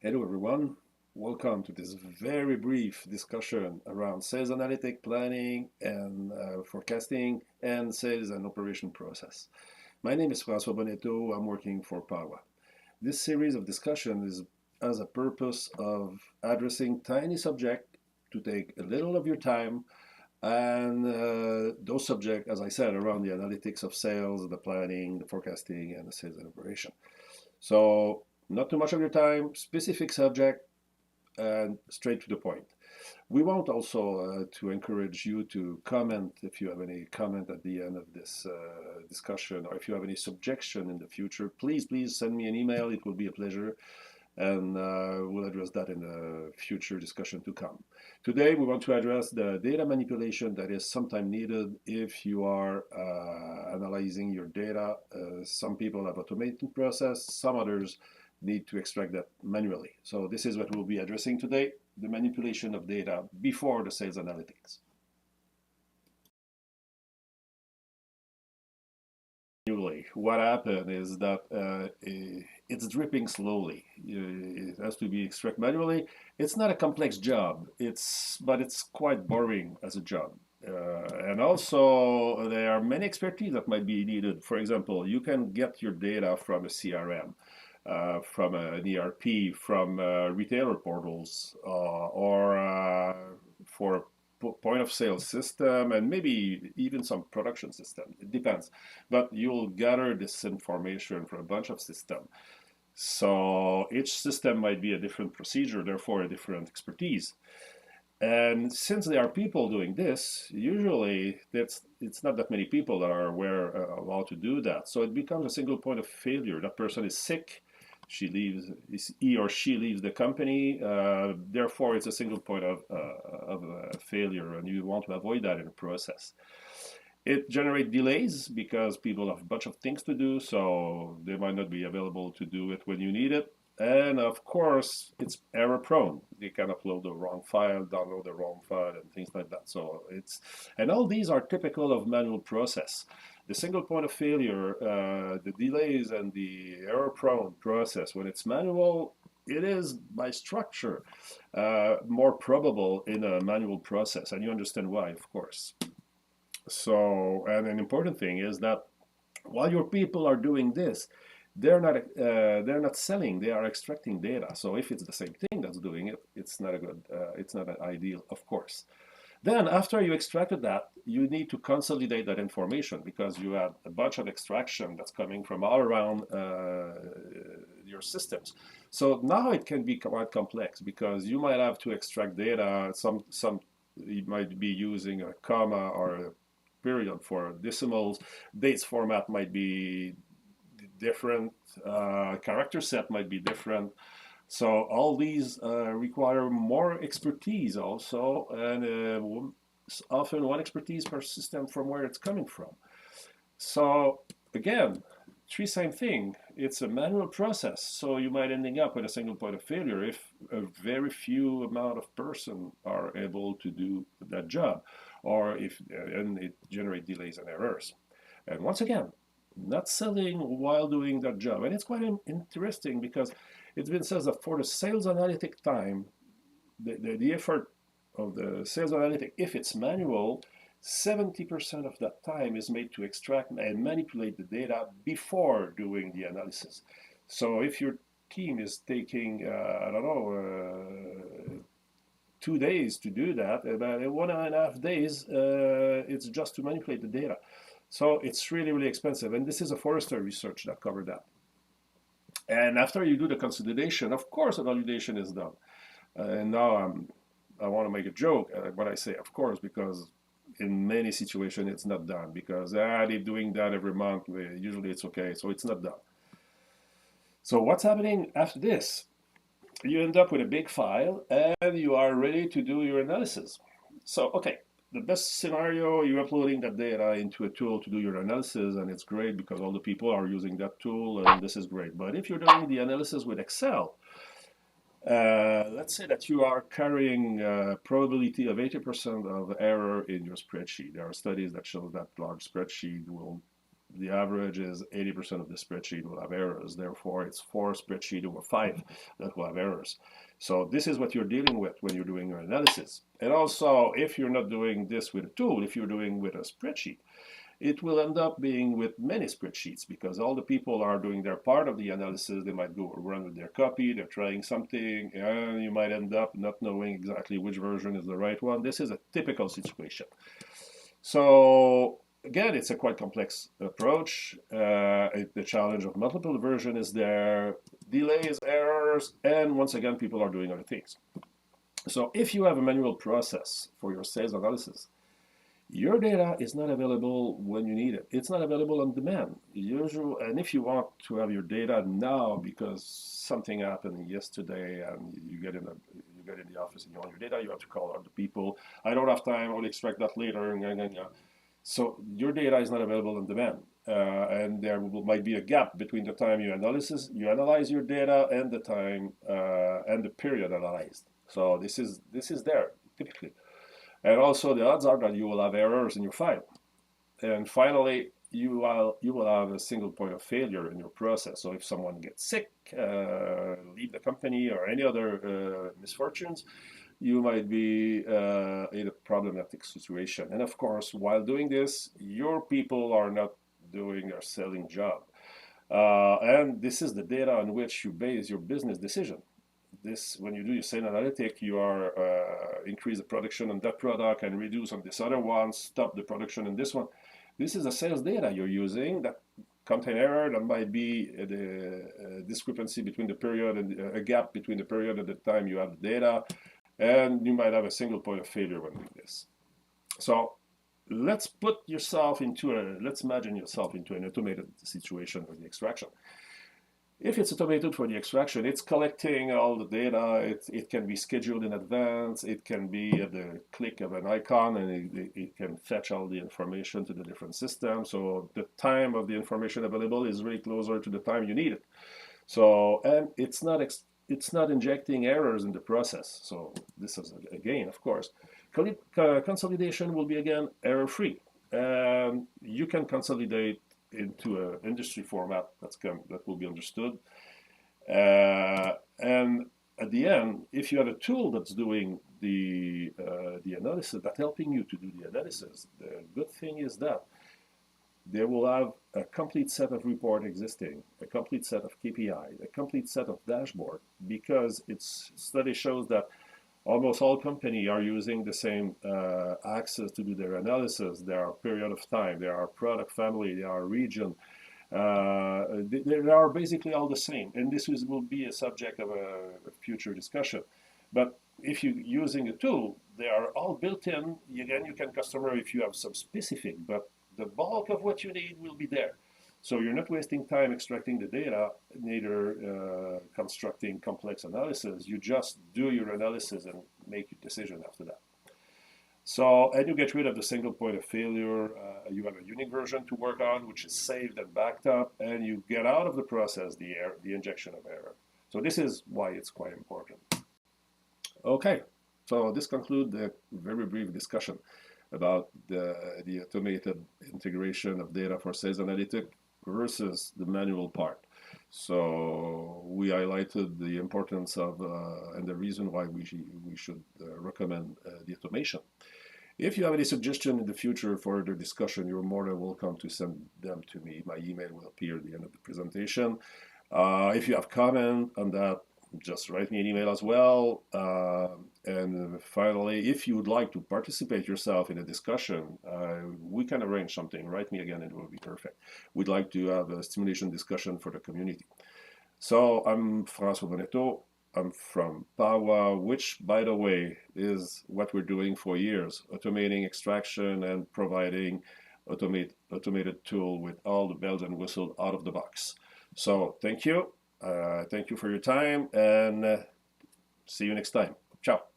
Hello everyone, welcome to this very brief discussion around sales analytic planning and forecasting and sales and operation process. My name is François Bonetto, I'm working for PAWA. This series of discussion has a purpose of addressing tiny subject to take a little of your time and those subjects, as I said, around the analytics of sales, the planning, the forecasting, and the sales and operation. So not too much of your time, specific subject, and straight to the point. We want also to encourage you to comment if you have any comment at the end of this discussion, or if you have any suggestion in the future. Please send me an email. It will be a pleasure, and we'll address that in a future discussion to come. Today, we want to address the data manipulation that is sometimes needed if you are analyzing your data. Some people have automated process, some others need to extract that manually. So this is what we'll be addressing today, the manipulation of data before the sales analytics. What happened is that it's dripping slowly. It has to be extracted manually. It's not a complex job. But it's quite boring as a job. And also, there are many expertise that might be needed. For example, you can get your data from a CRM, from an ERP, from retailer portals, or for point of sale system, and maybe even some production system. It depends. But you'll gather this information from a bunch of systems. So each system might be a different procedure, therefore a different expertise. And since there are people doing this, usually it's not that many people that are aware of how to do that. So it becomes a single point of failure. That person is sick, he or she leaves the company. Therefore, it's a single point of failure, and you want to avoid that in the process. It generates delays because people have a bunch of things to do, so they might not be available to do it when you need it. And of course, it's error prone. You can upload the wrong file, download the wrong file, and things like that. And all these are typical of manual process. The single point of failure, the delays, and the error prone process, when it's manual, it is by structure more probable in a manual process. And you understand why, of course. So, and an important thing is that while your people are doing this, they're not selling, they are extracting data. So if it's the same thing that's doing it, it's not an ideal, of course. Then after you extracted that, you need to consolidate that information because you have a bunch of extraction that's coming from all around your systems. So now it can be quite complex because you might have to extract data. Some you might be using a comma or a period for decimals. Dates format might be different. Character set might be different. So all these require more expertise also, and often one expertise per system from where it's coming from. So again, same thing. It's a manual process, so you might ending up with a single point of failure if a very few amount of person are able to do that job, or if and it generate delays and errors. And once again, not selling while doing that job. And it's quite interesting because it's been said that for the sales analytic time, the effort of the sales analytic, if it's manual, 70% of that time is made to extract and manipulate the data before doing the analysis. So if your team is taking, I don't know, 2 days to do that, about 1.5 days, it's just to manipulate the data. So it's really, really expensive. And this is a Forrester research that covered that. And after you do the consolidation, of course, a validation is done. And now I want to make a joke, but I say, of course, because in many situations it's not done because they're doing that every month. Usually it's okay, so it's not done. So what's happening after this? You end up with a big file and you are ready to do your analysis. So, okay, the best scenario, you're uploading that data into a tool to do your analysis, and it's great because all the people are using that tool, and this is great. But if you're doing the analysis with Excel, let's say that you are carrying a probability of 80% of error in your spreadsheet. There are studies that show that large spreadsheet will the average is 80% of the spreadsheet will have errors. Therefore, it's 4 spreadsheets over 5 that will have errors. So this is what you're dealing with when you're doing your analysis. And also, if you're not doing this with a tool, if you're doing with a spreadsheet, it will end up being with many spreadsheets because all the people are doing their part of the analysis. They might go run with their copy, they're trying something, and you might end up not knowing exactly which version is the right one. This is a typical situation. So again, it's a quite complex approach. The challenge of multiple version is there, delays, errors, and once again, people are doing other things. So if you have a manual process for your sales analysis, your data is not available when you need it. It's not available on demand. And if you want to have your data now because something happened yesterday and you get in the office and you want your data, you have to call other people. I don't have time. I'll extract that later. So your data is not available on demand, and there might be a gap between the time you analyze your data and the time and the period analyzed. So this is there typically. And also the odds are that you will have errors in your file. And finally, you will have a single point of failure in your process. So if someone gets sick, leave the company, or any other misfortunes, you might be in a problematic situation. And of course, while doing this, your people are not doing their selling job. And this is the data on which you base your business decision. When you do your sales analytic, you are increase the production on that product and reduce on this other one, stop the production on this one. This is a sales data you're using that contain error. That might be the discrepancy between the period and a gap between the period and the time you have the data, and you might have a single point of failure when doing this. So let's imagine yourself into an automated situation with the extraction. If it's automated for the extraction, it's collecting all the data. It can be scheduled in advance. It can be at the click of an icon, and it can fetch all the information to the different systems. So the time of the information available is really closer to the time you need it. So, and it's not injecting errors in the process. So this is a gain, of course. Consolidation will be, again, error-free. You can consolidate into an industry format that will be understood. And at the end, if you have a tool that's doing the analysis, that's helping you to do the analysis, the good thing is that they will have a complete set of report existing, a complete set of KPI, a complete set of dashboard, because its study shows that almost all companies are using the same access to do their analysis. There are period of time, there are product family, there are region. They are basically all the same. And this will be a subject of a future discussion. But if you're using a tool, they are all built in. Again, you can customize if you have some specific, but the bulk of what you need will be there. So you're not wasting time extracting the data, neither constructing complex analysis. You just do your analysis and make your decision after that. So, and you get rid of the single point of failure. You have a unique version to work on, which is saved and backed up, and you get out of the process the injection of error. So this is why it's quite important. Okay, so this concludes the very brief discussion about the automated integration of data for sales analytics versus the manual part. So we highlighted the importance of and the reason why we should recommend the automation. If you have any suggestion in the future for further discussion, you're more than welcome to send them to me. My email will appear at the end of the presentation. If you have comment on that, just write me an email as well. And finally, if you would like to participate yourself in a discussion, we can arrange something. Write me again and it will be perfect. We'd like to have a stimulation discussion for the community. So I'm François Bonetto. I'm from PAWA, which, by the way, is what we're doing for years, automating extraction and providing automated tool with all the bells and whistles out of the box. So thank you. Thank you for your time, and see you next time. Ciao.